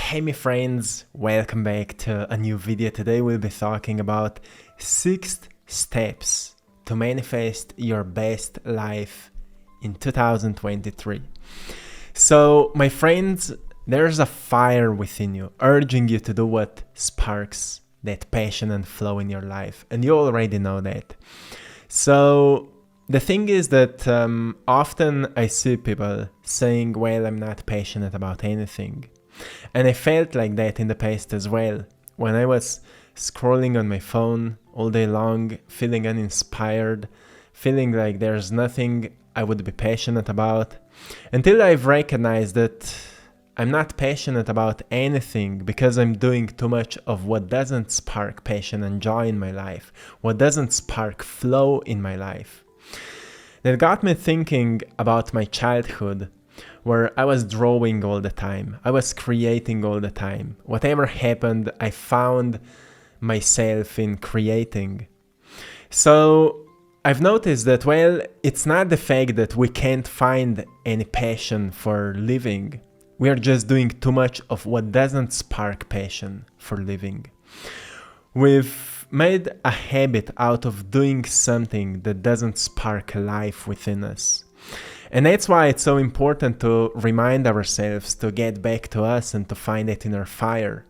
Hey my friends, welcome back to a new video. Today we'll be talking about 6 steps to manifest your best life in 2023. So my friends, there's a fire within you urging you to do what sparks that passion and flow in your life, and you already know that. So the thing is that often I see people saying, well, I'm not passionate about anything. And I felt like that in the past as well, when I was scrolling on my phone all day long, feeling uninspired, feeling like there's nothing I would be passionate about, until I've recognized that I'm not passionate about anything because I'm doing too much of what doesn't spark passion and joy in my life, what doesn't spark flow in my life. That got me thinking about my childhood, where I was drawing all the time, I was creating all the time. Whatever happened, I found myself in creating. So I've noticed that, well, it's not the fact that we can't find any passion for living. We are just doing too much of what doesn't spark passion for living. We've made a habit out of doing something that doesn't spark life within us. And that's why it's so important to remind ourselves to get back to us and to find that inner fire.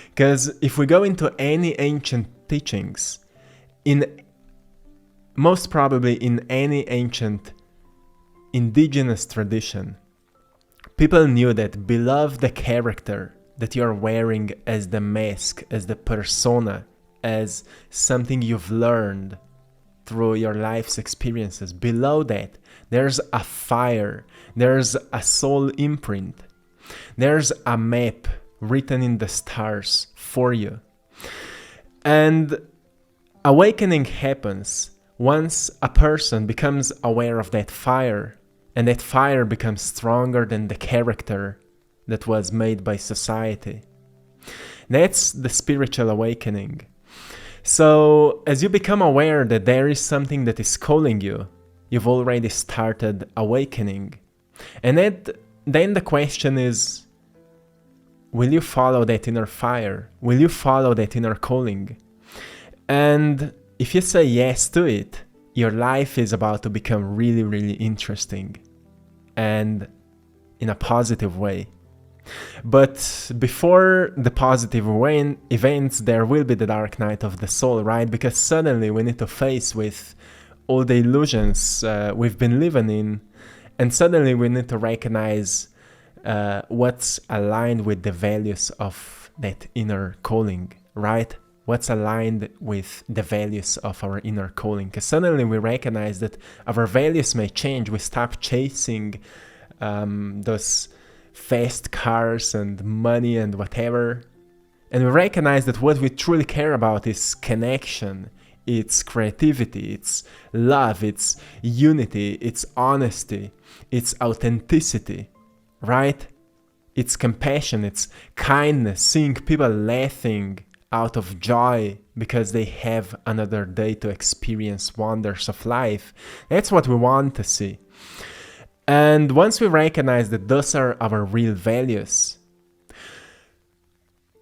Because if we go into any ancient teachings, most probably in any ancient indigenous tradition, people knew that below the character that you're wearing as the mask, as the persona, as something you've learned through your life's experiences, below that, there's a fire, there's a soul imprint, there's a map written in the stars for you. And awakening happens once a person becomes aware of that fire, and that fire becomes stronger than the character that was made by society. That's the spiritual awakening. So as you become aware that there is something that is calling you, you've already started awakening. And then the question is, will you follow that inner fire? Will you follow that inner calling? And if you say yes to it, your life is about to become really, really interesting, and in a positive way. But before the positive events, there will be the dark night of the soul, right? Because suddenly we need to face with all the illusions we've been living in, and suddenly we need to recognize what's aligned with the values of that inner calling, right? What's aligned with the values of our inner calling? Because suddenly we recognize that our values may change. We stop chasing those fast cars and money and whatever, and we recognize that what we truly care about is connection, it's creativity, it's love, it's unity, it's honesty, it's authenticity, right? It's compassion, it's kindness, seeing people laughing out of joy because they have another day to experience wonders of life. That's what we want to see. And once we recognize that those are our real values,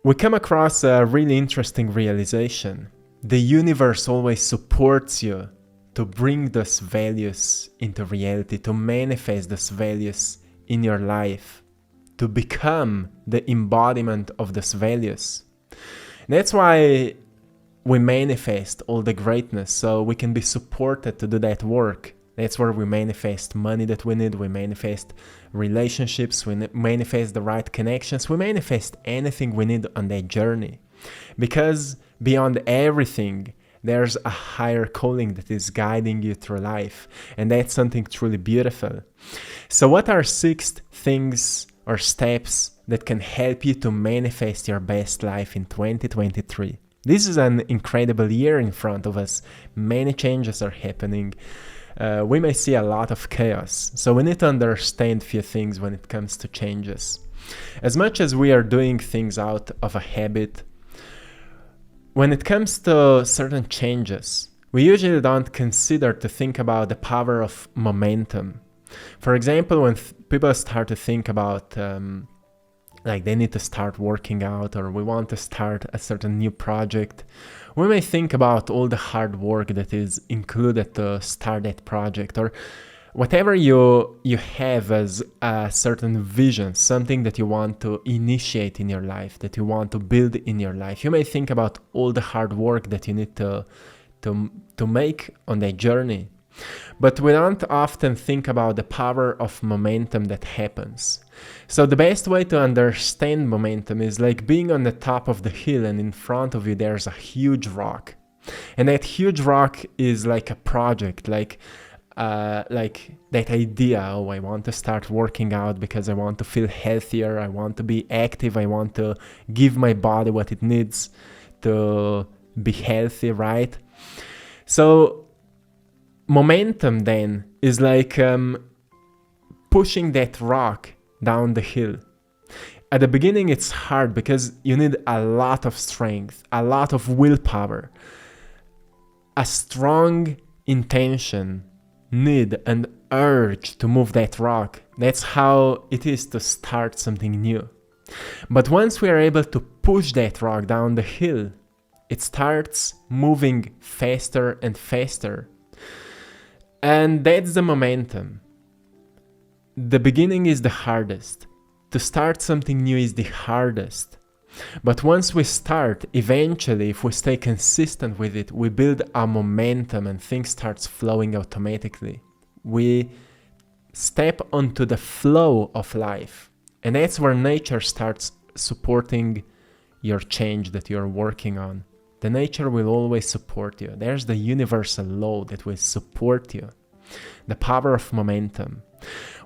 we come across a really interesting realization. The universe always supports you to bring those values into reality, to manifest those values in your life, to become the embodiment of those values. That's why we manifest all the greatness, so we can be supported to do that work. That's where we manifest money that we need, we manifest relationships, we manifest the right connections, we manifest anything we need on that journey. Because beyond everything, there's a higher calling that is guiding you through life. And that's something truly beautiful. So what are 6 things or steps that can help you to manifest your best life in 2023? This is an incredible year in front of us. Many changes are happening. We may see a lot of chaos. So we need to understand a few things when it comes to changes. As much as we are doing things out of a habit, when it comes to certain changes, we usually don't consider to think about the power of momentum. For example, when people start to think about like they need to start working out, or we want to start a certain new project, we may think about all the hard work that is included to start that project, or whatever you have as a certain vision, something that you want to initiate in your life, that you want to build in your life. You may think about all the hard work that you need to make on that journey. But we don't often think about the power of momentum that happens. So the best way to understand momentum is like being on the top of the hill, and in front of you there's a huge rock. And that huge rock is like a project, like that idea, oh, I want to start working out because I want to feel healthier, I want to be active, I want to give my body what it needs to be healthy, right? So momentum then is like pushing that rock down the hill. At the beginning it's hard because you need a lot of strength, a lot of willpower, a strong intention, need and urge to move that rock. That's how it is to start something new. But once we are able to push that rock down the hill, it starts moving faster and faster. And that's the momentum. The beginning is the hardest. To start something new is the hardest. But once we start, eventually, if we stay consistent with it, we build a momentum and things starts flowing automatically. We step onto the flow of life. And that's where nature starts supporting your change that you're working on. The nature will always support you. There's the universal law that will support you. The power of momentum.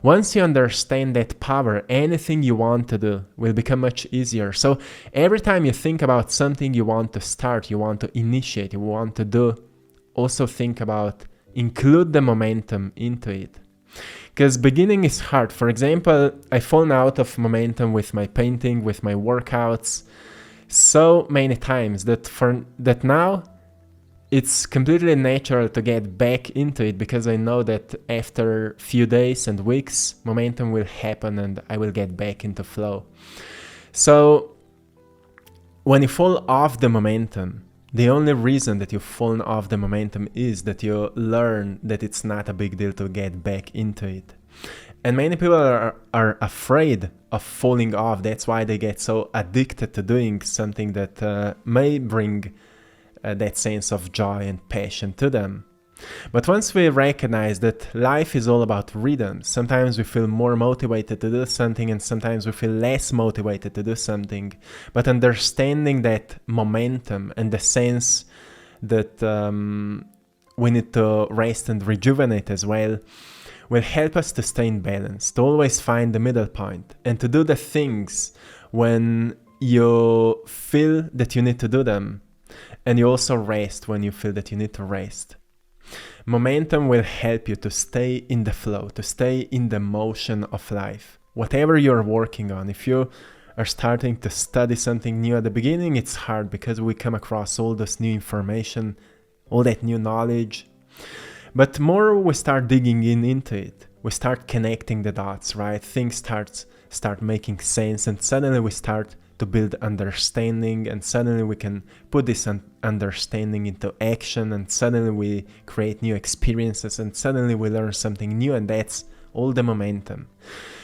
Once you understand that power, anything you want to do will become much easier. So every time you think about something you want to start, you want to initiate, you want to do, also think about, include the momentum into it. Because beginning is hard. For example, I've fallen out of momentum with my painting, with my workouts, so many times that now it's completely natural to get back into it, because I know that after a few days and weeks, momentum will happen and I will get back into flow. So when you fall off the momentum, the only reason that you've fallen off the momentum is that you learn that it's not a big deal to get back into it. And many people are afraid of falling off. That's why they get so addicted to doing something that may bring that sense of joy and passion to them. But once we recognize that life is all about rhythm, sometimes we feel more motivated to do something and sometimes we feel less motivated to do something. But understanding that momentum and the sense that we need to rest and rejuvenate as well will help us to stay in balance, to always find the middle point, and to do the things when you feel that you need to do them. And you also rest when you feel that you need to rest. Momentum will help you to stay in the flow, to stay in the motion of life. Whatever you're working on, if you are starting to study something new at the beginning, it's hard because we come across all this new information, all that new knowledge. But more we start digging into it, we start connecting the dots, right? Things start making sense, and suddenly we start to build understanding, and suddenly we can put this understanding into action, and suddenly we create new experiences, and suddenly we learn something new, and that's all the momentum.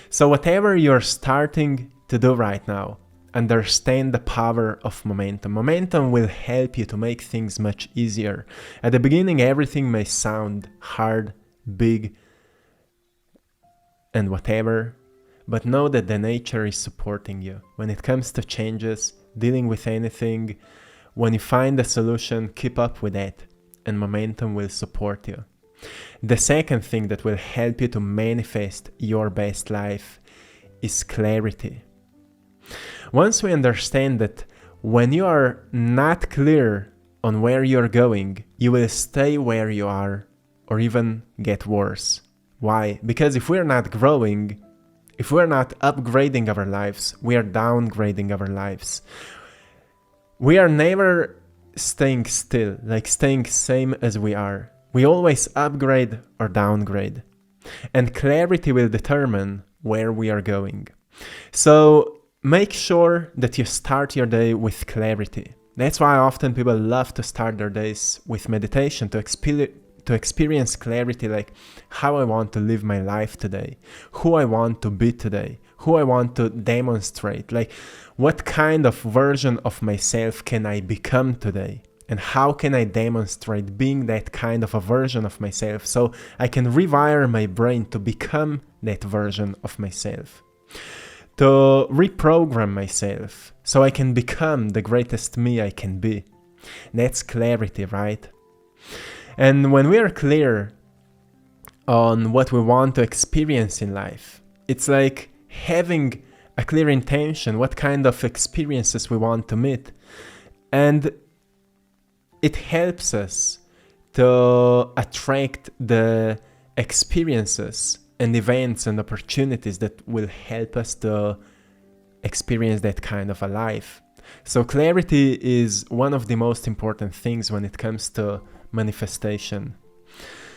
So whatever you're starting to do right now, understand the power of momentum. Momentum will help you to make things much easier. At the beginning, everything may sound hard, big, and whatever, but know that the nature is supporting you. When it comes to changes, dealing with anything, when you find a solution, keep up with that, and momentum will support you. The second thing that will help you to manifest your best life is clarity. Once we understand that when you are not clear on where you're going, you will stay where you are or even get worse. Why? Because if we're not growing, if we're not upgrading our lives, we are downgrading our lives. We are never staying still, like staying same as we are. We always upgrade or downgrade. And clarity will determine where we are going. So make sure that you start your day with clarity. That's why often people love to start their days with meditation, to experience clarity, like how I want to live my life today, who I want to be today, who I want to demonstrate, like what kind of version of myself can I become today, and how can I demonstrate being that kind of a version of myself so I can rewire my brain to become that version of myself, to reprogram myself so I can become the greatest me I can be. That's clarity, right? And when we are clear on what we want to experience in life, it's like having a clear intention, what kind of experiences we want to meet. And it helps us to attract the experiences and events and opportunities that will help us to experience that kind of a life. So clarity is one of the most important things when it comes to manifestation.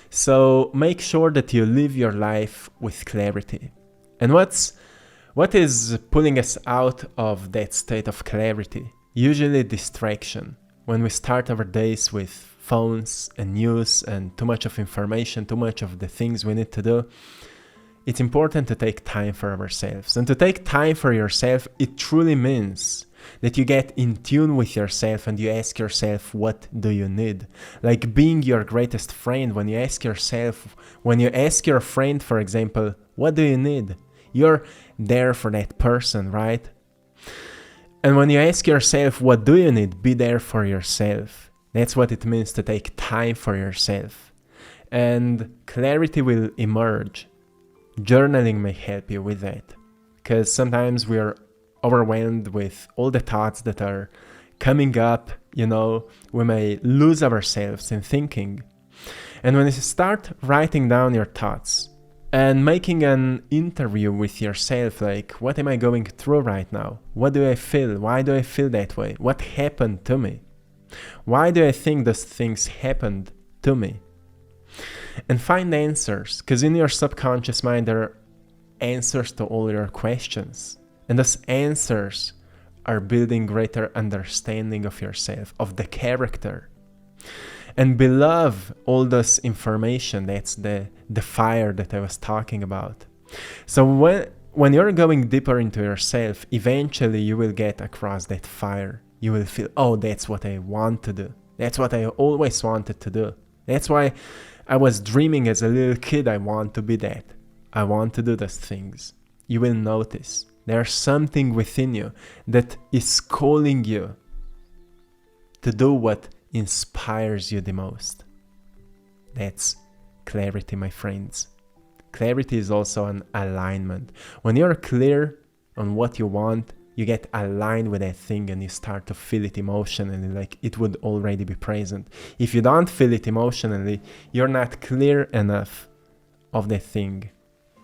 So make sure that you live your life with clarity. And what is pulling us out of that state of clarity? Usually distraction. When we start our days with phones and news and too much of information, too much of the things we need to do, it's important to take time for ourselves. And to take time for yourself, it truly means that you get in tune with yourself and you ask yourself, what do you need? Like being your greatest friend, when you ask your friend, for example, what do you need? You're there for that person, right? And when you ask yourself, what do you need? Be there for yourself. That's what it means to take time for yourself. And clarity will emerge. Journaling may help you with that. Because sometimes we are overwhelmed with all the thoughts that are coming up, we may lose ourselves in thinking. And when you start writing down your thoughts and making an interview with yourself, like, what am I going through right now? What do I feel? Why do I feel that way? What happened to me? Why do I think those things happened to me? And find answers, because in your subconscious mind there are answers to all your questions. And those answers are building greater understanding of yourself, of the character. And below all this information, that's the fire that I was talking about. So when you're going deeper into yourself, eventually you will get across that fire. You will feel, oh, that's what I want to do. That's what I always wanted to do. That's why I was dreaming as a little kid, I want to be that. I want to do those things. You will notice there's something within you that is calling you to do what inspires you the most. That's clarity, my friends. Clarity is also an alignment. When you're clear on what you want, you get aligned with that thing and you start to feel it emotionally, like it would already be present. If you don't feel it emotionally, you're not clear enough of that thing.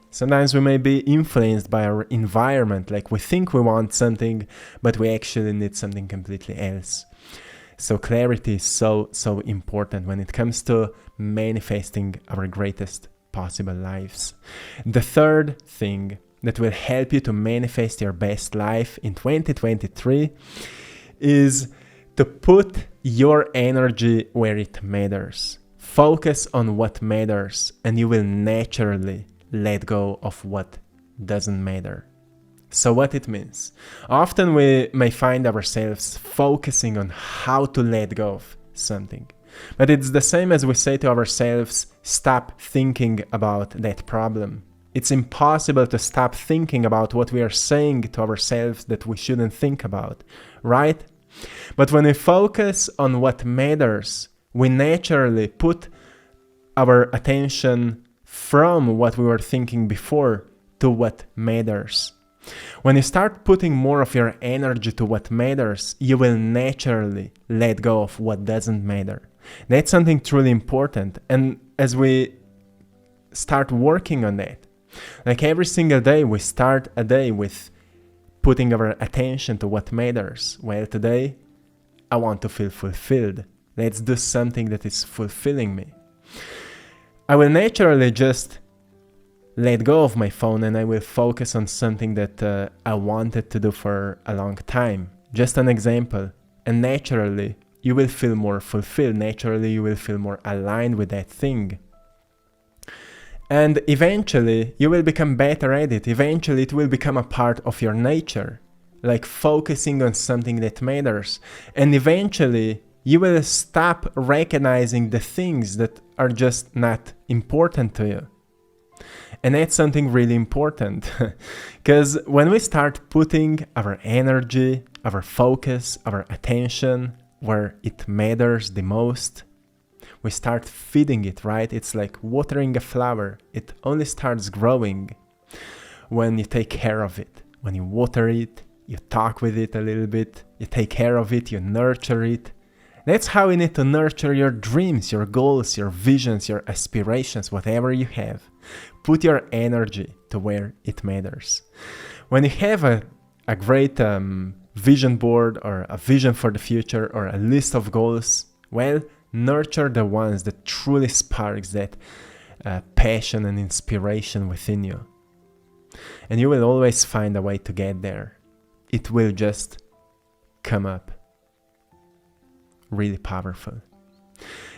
Sometimes we may be influenced by our environment, like we think we want something, but we actually need something completely else. So clarity is so important when it comes to manifesting our greatest possible lives. The third thing that will help you to manifest your best life in 2023 is to put your energy where it matters. Focus on what matters, and you will naturally let go of what doesn't matter. So what it means? Often we may find ourselves focusing on how to let go of something. But it's the same as we say to ourselves, stop thinking about that problem. It's impossible to stop thinking about what we are saying to ourselves that we shouldn't think about, right? But when we focus on what matters, we naturally put our attention from what we were thinking before to what matters. When you start putting more of your energy to what matters, you will naturally let go of what doesn't matter. That's something truly important. And as we start working on that, like every single day, we start a day with putting our attention to what matters. Well, today, I want to feel fulfilled. Let's do something that is fulfilling me. I will naturally just let go of my phone and I will focus on something that I wanted to do for a long time. Just an example. And naturally, you will feel more fulfilled. Naturally, you will feel more aligned with that thing. And eventually, you will become better at it. Eventually, it will become a part of your nature, like focusing on something that matters. And eventually, you will stop recognizing the things that are just not important to you. And that's something really important, because when we start putting our energy, our focus, our attention where it matters the most, we start feeding it, right? It's like watering a flower. It only starts growing when you take care of it. When you water it, you talk with it a little bit, you take care of it, you nurture it. That's how you need to nurture your dreams, your goals, your visions, your aspirations, whatever you have. Put your energy to where it matters. When you have a great vision board or a vision for the future or a list of goals, well, nurture the ones that truly sparks that passion and inspiration within you. And you will always find a way to get there. It will just come up. Really powerful.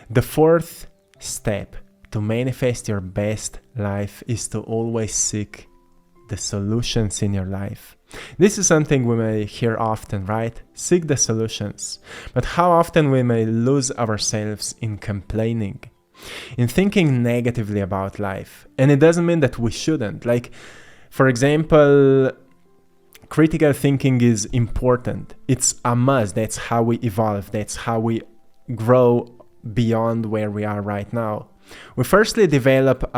The fourth step to manifest your best life is to always seek the solutions in your life. This is something we may hear often, right? Seek the solutions. But how often we may lose ourselves in complaining, in thinking negatively about life. And it doesn't mean that we shouldn't. Like, for example, critical thinking is important. It's a must. That's how we evolve. That's how we grow beyond where we are right now. We firstly develop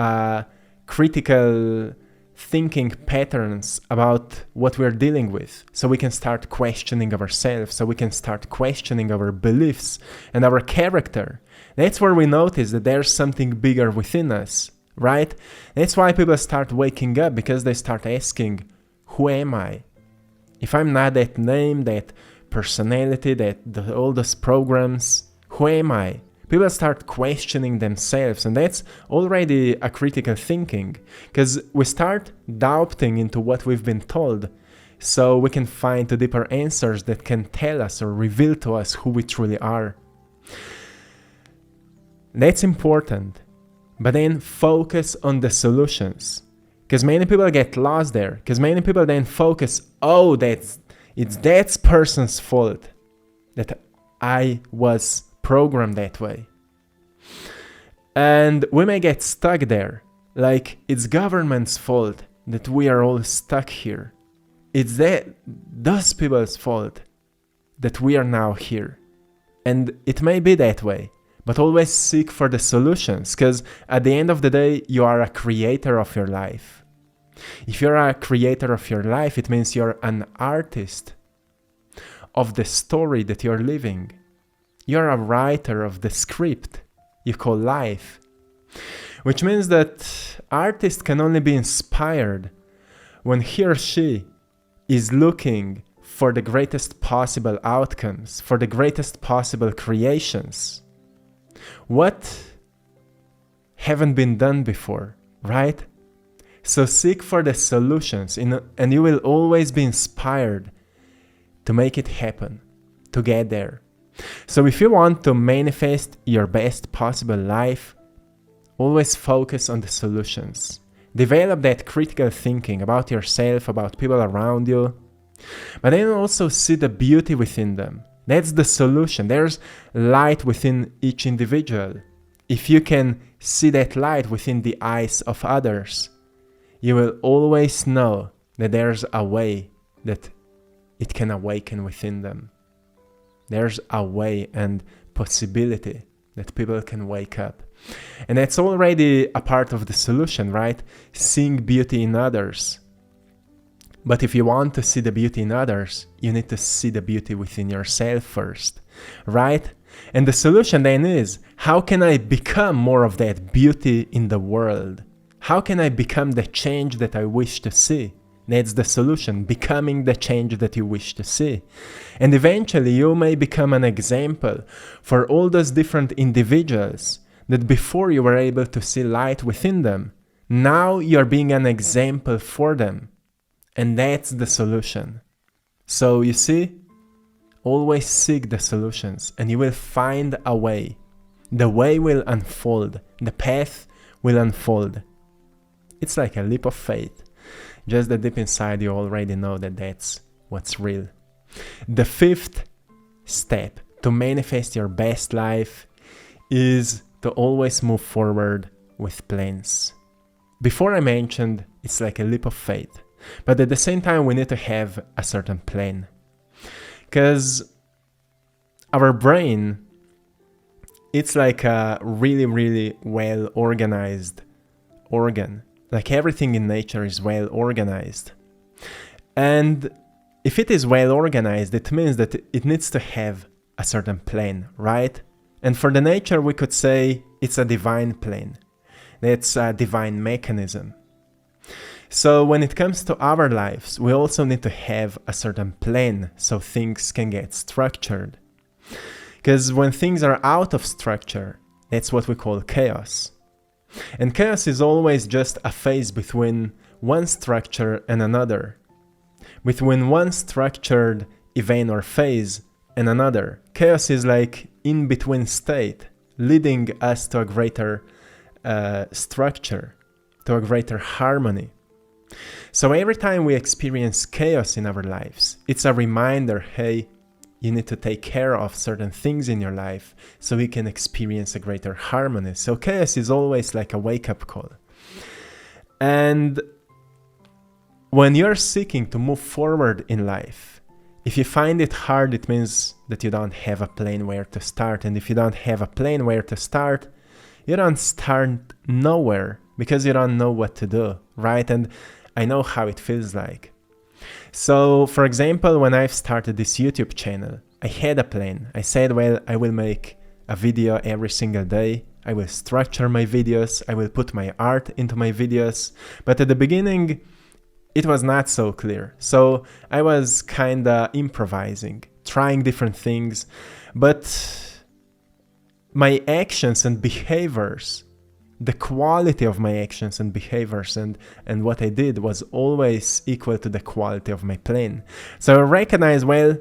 critical thinking patterns about what we're dealing with, so we can start questioning ourselves, so we can start questioning our beliefs and our character. That's where we notice that there's something bigger within us, right? That's why people start waking up, because they start asking, who am I? If I'm not that name, that personality, all those programs, who am I? People start questioning themselves, and that's already a critical thinking, because we start doubting into what we've been told, so we can find the deeper answers that can tell us or reveal to us who we truly are. That's important, but then focus on the solutions, because many people get lost there, because many people then focus, it's that person's fault that I was programmed that way. And we may get stuck there, like it's government's fault that we are all stuck here. It's those people's fault that we are now here. And it may be that way, but always seek for the solutions, because at the end of the day, you are a creator of your life. If you're a creator of your life, it means you're an artist of the story that you're living. You're a writer of the script you call life, which means that artists can only be inspired when he or she is looking for the greatest possible outcomes, for the greatest possible creations. What haven't been done before, right? So seek for the solutions, and you will always be inspired to make it happen, to get there. So if you want to manifest your best possible life, always focus on the solutions. Develop that critical thinking about yourself, about people around you, but then also see the beauty within them. That's the solution. There's light within each individual. If you can see that light within the eyes of others, you will always know that there's a way that it can awaken within them. There's a way and possibility that people can wake up. And that's already a part of the solution, right? Seeing beauty in others. But if you want to see the beauty in others, you need to see the beauty within yourself first, right? And the solution then is, how can I become more of that beauty in the world? How can I become the change that I wish to see? That's the solution, becoming the change that you wish to see. And eventually you may become an example for all those different individuals that before you were able to see light within them, Now you're being an example for them. And that's the solution. So you see, always seek the solutions and you will find a way. The way will unfold. The path will unfold. It's like a leap of faith. Just that deep inside you already know that that's what's real. The fifth step to manifest your best life is to always move forward with plans. Before I mentioned it's like a leap of faith, but at the same time we need to have a certain plan. Because our brain, it's like a really, really well organized organ. Like everything in nature is well organized. And if it is well organized, it means that it needs to have a certain plan, right? And for the nature, we could say it's a divine plan. That's a divine mechanism. So when it comes to our lives, we also need to have a certain plan so things can get structured. Because when things are out of structure, that's what we call chaos. And chaos is always just a phase between one structure and another. Between one structured event or phase and another. Chaos is like in-between state, leading us to a greater structure, to a greater harmony. So every time we experience chaos in our lives, it's a reminder, hey, you need to take care of certain things in your life so we can experience a greater harmony. So chaos is always like a wake-up call. And when you're seeking to move forward in life, if you find it hard, it means that you don't have a plan where to start. And if you don't have a plan where to start, you don't start nowhere because you don't know what to do, right? And I know how it feels like. So, for example, when I've started this YouTube channel, I had a plan. I said, well, I will make a video every single day. I will structure my videos. I will put my art into my videos. But at the beginning, it was not so clear. So I was kind of improvising, trying different things. But my actions and behaviors, the quality of my actions and behaviors and what I did was always equal to the quality of my plan. So I recognize, well,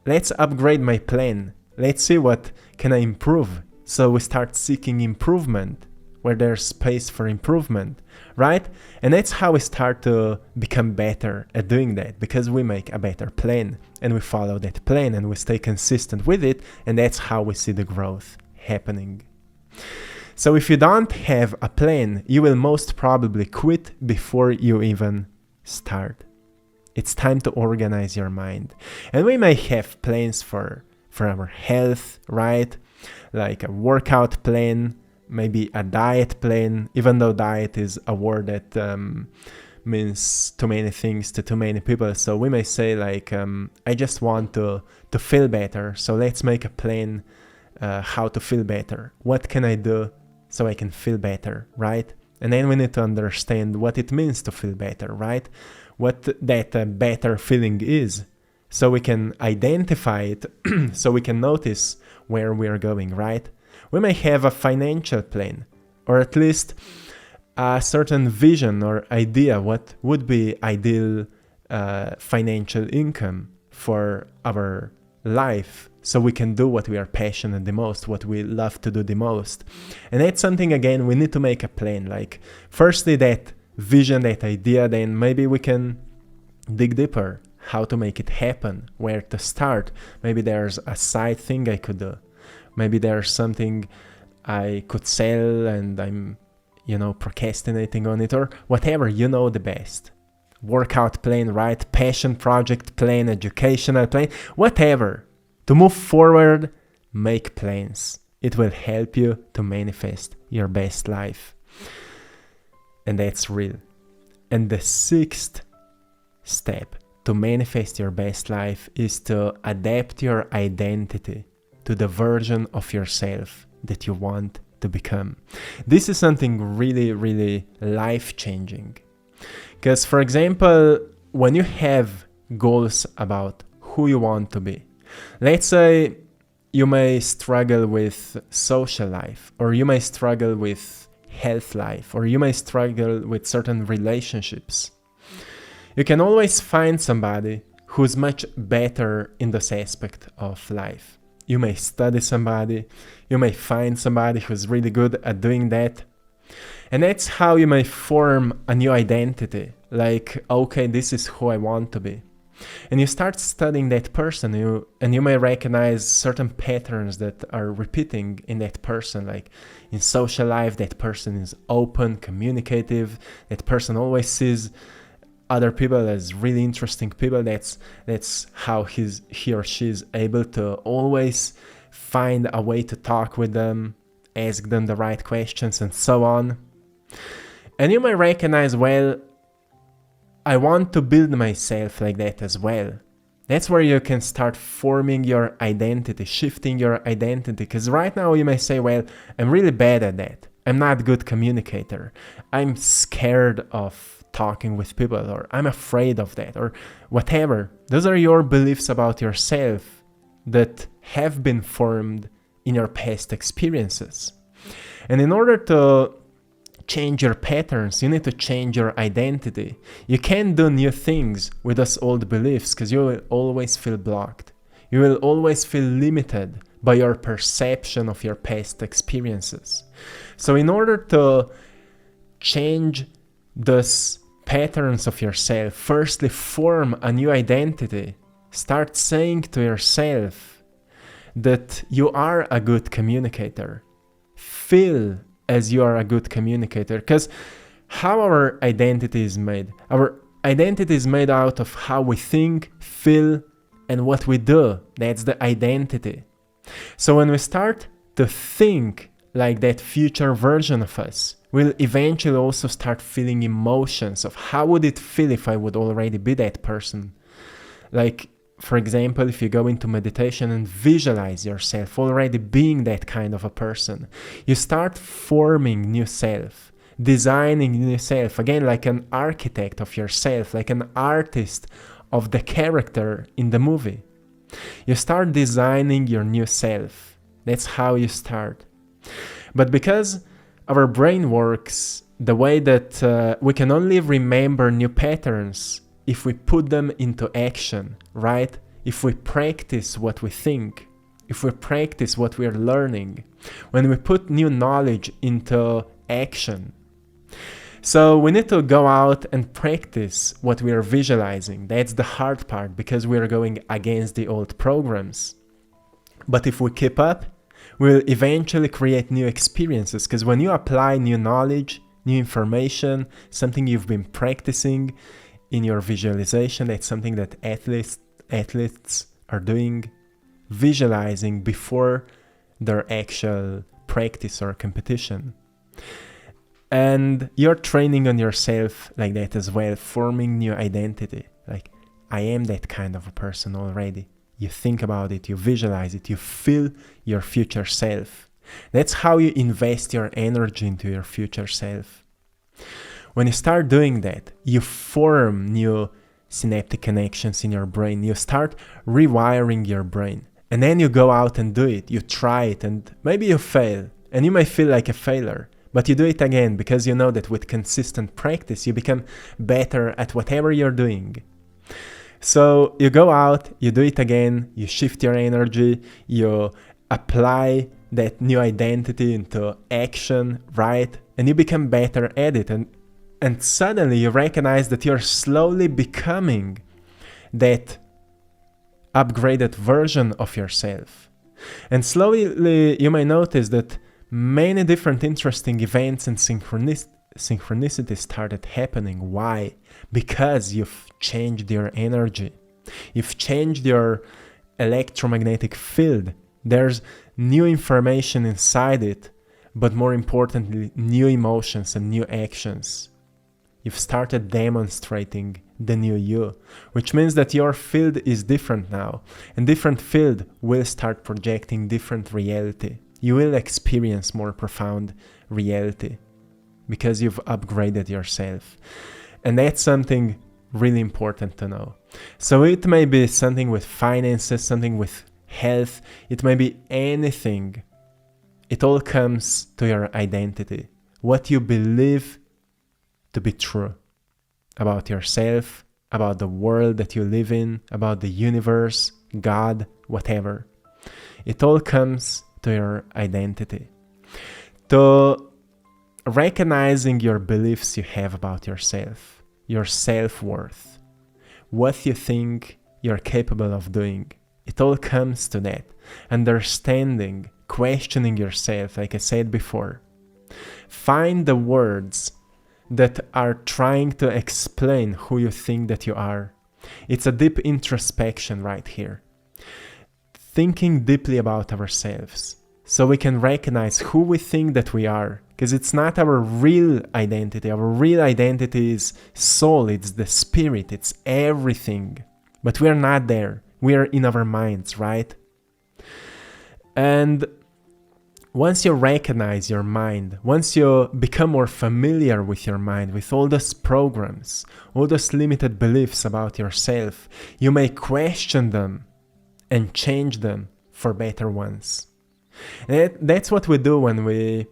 let's upgrade my plan. Let's see what can I improve. So we start seeking improvement where there's space for improvement, right? And that's how we start to become better at doing that, because we make a better plan and we follow that plan and we stay consistent with it. And that's how we see the growth happening. So if you don't have a plan, you will most probably quit before you even start. It's time to organize your mind. And we may have plans for our health, right? Like a workout plan, maybe a diet plan, even though diet is a word that means too many things to too many people. So we may say like, I just want to feel better. So let's make a plan how to feel better. What can I do so I can feel better, right? And then we need to understand what it means to feel better, right? What that better feeling is, so we can identify it, so we can notice where we are going, right? We may have a financial plan, or at least a certain vision or idea what would be ideal financial income for our life, so we can do what we are passionate the most, what we love to do the most. And that's something, again, we need to make a plan. Like, firstly, that vision, that idea, then maybe we can dig deeper, how to make it happen, where to start. Maybe there's a side thing I could do. Maybe there's something I could sell and I'm, procrastinating on it, or whatever, the best. Workout plan, right? Passion project plan, educational plan, whatever. To move forward, make plans. It will help you to manifest your best life. And that's real. And the sixth step to manifest your best life is to adapt your identity to the version of yourself that you want to become. This is something really, really life-changing. Because, for example, when you have goals about who you want to be, let's say you may struggle with social life, or you may struggle with health life, or you may struggle with certain relationships. You can always find somebody who's much better in this aspect of life. You may study somebody, you may find somebody who's really good at doing that. And that's how you may form a new identity. Like, okay, this is who I want to be. And you start studying that person, and you may recognize certain patterns that are repeating in that person. Like in social life, that person is open, communicative, that person always sees other people as really interesting people. That's how he or she is able to always find a way to talk with them, ask them the right questions, and so on. And you may recognize, well, I want to build myself like that as well. That's where you can start forming your identity, shifting your identity. Because right now you may say, well, I'm really bad at that. I'm not a good communicator. I'm scared of talking with people, or I'm afraid of that, or whatever. Those are your beliefs about yourself that have been formed in your past experiences. And in order to change your patterns, you need to change your identity. You can't do new things with those old beliefs because you will always feel blocked. You will always feel limited by your perception of your past experiences. So in order to change those patterns of yourself, firstly form a new identity. Start saying to yourself that you are a good communicator. Feel as you are a good communicator, because how our identity is made. Our identity is made out of how we think, feel, and what we do. That's the identity. So when we start to think like that future version of us, we'll eventually also start feeling emotions of how would it feel if I would already be that person. Like, for example, if you go into meditation and visualize yourself already being that kind of a person, you start forming new self, designing new self, again, like an architect of yourself, like an artist of the character in the movie. You start designing your new self. That's how you start. But because our brain works the way that we can only remember new patterns if we put them into action, right? If we practice what we think, if we practice what we are learning, when we put new knowledge into action. So we need to go out and practice what we are visualizing. That's the hard part because we are going against the old programs. But if we keep up, we'll eventually create new experiences, because when you apply new knowledge, new information, something you've been practicing in your visualization, that's something that athletes are doing, visualizing before their actual practice or competition. And you're training on yourself like that as well, forming new identity. Like, I am that kind of a person already. You think about it, you visualize it, you feel your future self. That's how you invest your energy into your future self. When you start doing that, you form new synaptic connections in your brain. You start rewiring your brain. And then you go out and do it. You try it and maybe you fail. And you may feel like a failure. But you do it again because you know that with consistent practice, you become better at whatever you're doing. So you go out, you do it again, you shift your energy, you apply that new identity into action, right? And you become better at it. And suddenly you recognize that you're slowly becoming that upgraded version of yourself. And slowly you may notice that many different interesting events and synchronicities started happening. Why? Because you've changed your energy. You've changed your electromagnetic field. There's new information inside it, but more importantly, new emotions and new actions. You've started demonstrating the new you, which means that your field is different now, and different field will start projecting different reality. You will experience more profound reality because you've upgraded yourself. And that's something really important to know. So it may be something with finances, something with health, it may be anything. It all comes to your identity. what you believe to be true about yourself, about the world that you live in, about the universe, God, whatever. It all comes to your identity. To recognizing your beliefs you have about yourself, your self-worth, what you think you're capable of doing. It all comes to that. Understanding, questioning yourself, like I said before. Find the words that are trying to explain who you think that you are. It's a deep introspection right here. Thinking deeply about ourselves so we can recognize who we think that we are. Because it's not our real identity. Our real identity is soul, it's the spirit, it's everything. But we are not there. We are in our minds, right? And once you recognize your mind, once you become more familiar with your mind, with all those programs, all those limited beliefs about yourself, you may question them and change them for better ones. And that's what we do when we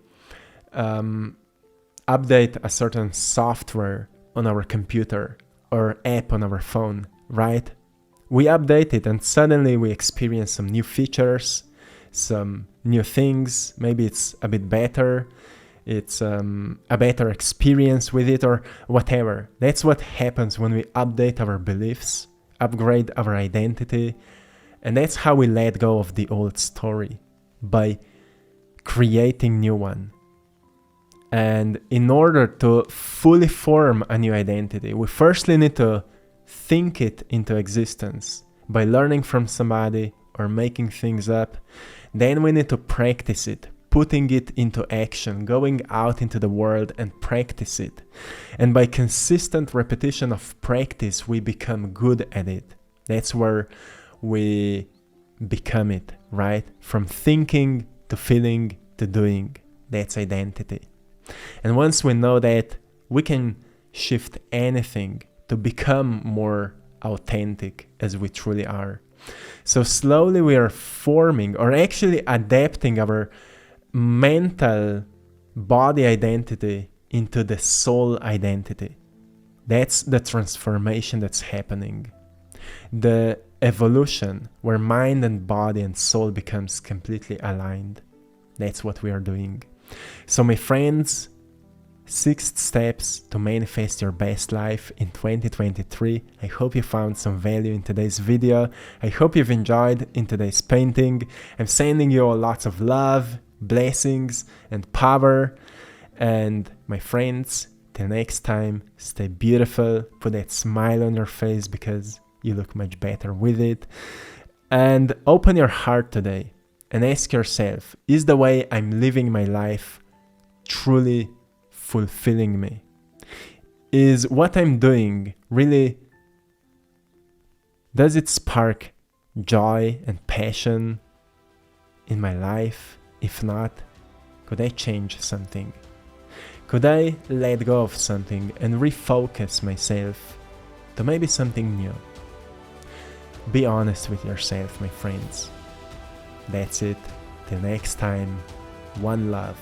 update a certain software on our computer or app on our phone, right? We update it and suddenly we experience some new features, some new things. Maybe it's a bit better. It's a better experience with it or whatever. That's what happens when we update our beliefs, upgrade our identity. And that's how we let go of the old story, by creating new one. And in order to fully form a new identity, we firstly need to think it into existence by learning from somebody or making things up. Then we need to practice it, putting it into action, going out into the world and practice it. And by consistent repetition of practice, we become good at it. That's where we become it, right? From thinking to feeling to doing. That's identity. And once we know that, we can shift anything to become more authentic as we truly are. So slowly we are forming or actually adapting our mental body identity into the soul identity. That's the transformation that's happening. The evolution where mind and body and soul becomes completely aligned. That's what we are doing. So my friends, 6 steps to manifest your best life in 2023. I hope you found some value in today's video. I hope you've enjoyed in today's painting. I'm sending you all lots of love, blessings, and power. And my friends, till next time, stay beautiful. Put that smile on your face because you look much better with it. And open your heart today and ask yourself, is the way I'm living my life truly fulfilling me? Is what I'm doing really, does it spark joy and passion in my life? If not, could I change something? Could I let go of something and refocus myself to maybe something new? Be honest with yourself, my friends. That's it. Till next time, one love.